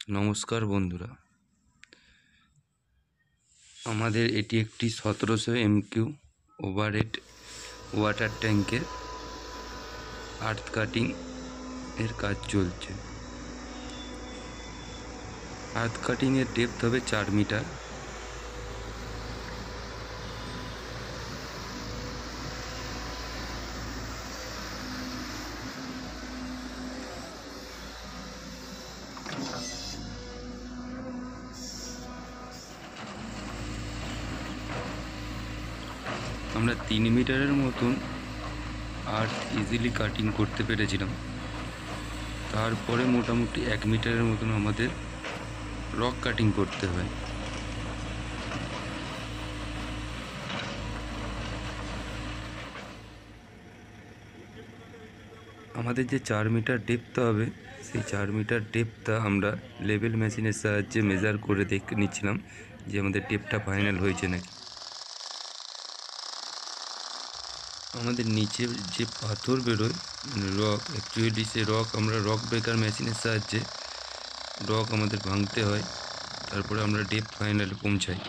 নমস্কার বন্ধুরা, আমাদের এটি একটি 1700 MQ ওভারহেড ওয়াটার ট্যাঙ্কের আর্থ কাটিং এর কাজ চলছে। আর্থ কাটিং এর ডেপথ হবে 4 মিটার। আমরা 3 মিটারের মতন আর্থ ইজিলি কাটিং করতে পেরেছিলাম। তারপরে মোটামুটি 1 মিটারের মতন আমাদের রক কাটিং করতে হয়। আমাদের যে 4 মিটার ডেপথ হবে, সেই 4 মিটার ডেপথটা আমরা লেভেল মেশিনের সাহায্যে মেজার করে দেখে নিচ্ছিলাম যে আমাদের ডেপথটা ফাইনাল হয়েছে নাকি। আমাদের নিচে যে পাথর বেরোয় রক, অ্যাকচুয়ালি সে রক আমরা রক ব্রেকার মেশিনের সাহায্যে রক আমাদের ভাঙতে হয়, তারপরে আমরা ডেপথ ফাইনালে পৌঁছাই।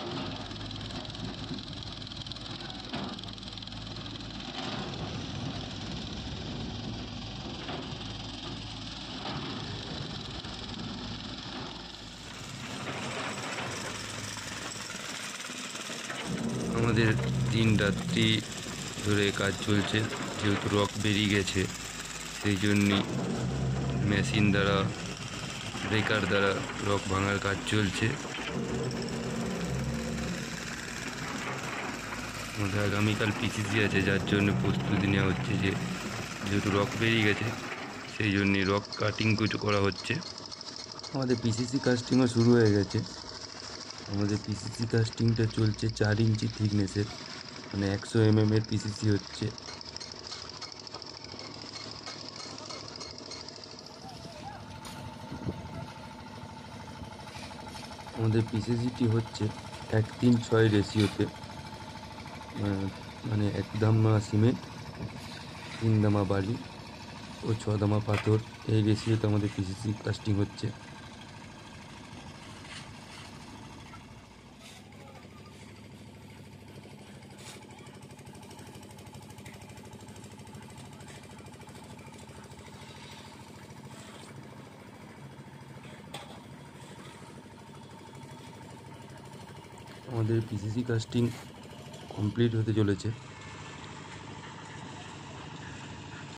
আমাদের দিন রাত্রি ধরে কাজ চলছে, যেহেতু রক বেরিয়ে গেছে সেই জন্যই মেশিন দ্বারা, ব্রেকার দ্বারা রক ভাঙার কাজ চলছে। আমাদের আগামীকাল পিসিসি আছে, যার জন্য প্রস্তুতি নেওয়া হচ্ছে যে যেহেতু রক বেরিয়ে গেছে সেই জন্যে রক কাটিং কিছু করা হচ্ছে। আমাদের পিসিসি কাস্টিংও শুরু হয়ে গেছে। আমাদের পিসিসি কাস্টিংটা চলছে 4 ইঞ্চি থিকনেসের, মানে 100 mm এর পিসিসি হচ্ছে। আমাদের পিসিসিটি হচ্ছে 1:3:6 রেশিওতে, মানে 1 দামা সিমেন্ট, 3 দামা বালি ও 6 দামা পাথর, এই রেশিওতে আমাদের পিসিসি কাস্টিং হচ্ছে। আমাদের পিসিসি কাস্টিং কমপ্লিট হতে চলেছে।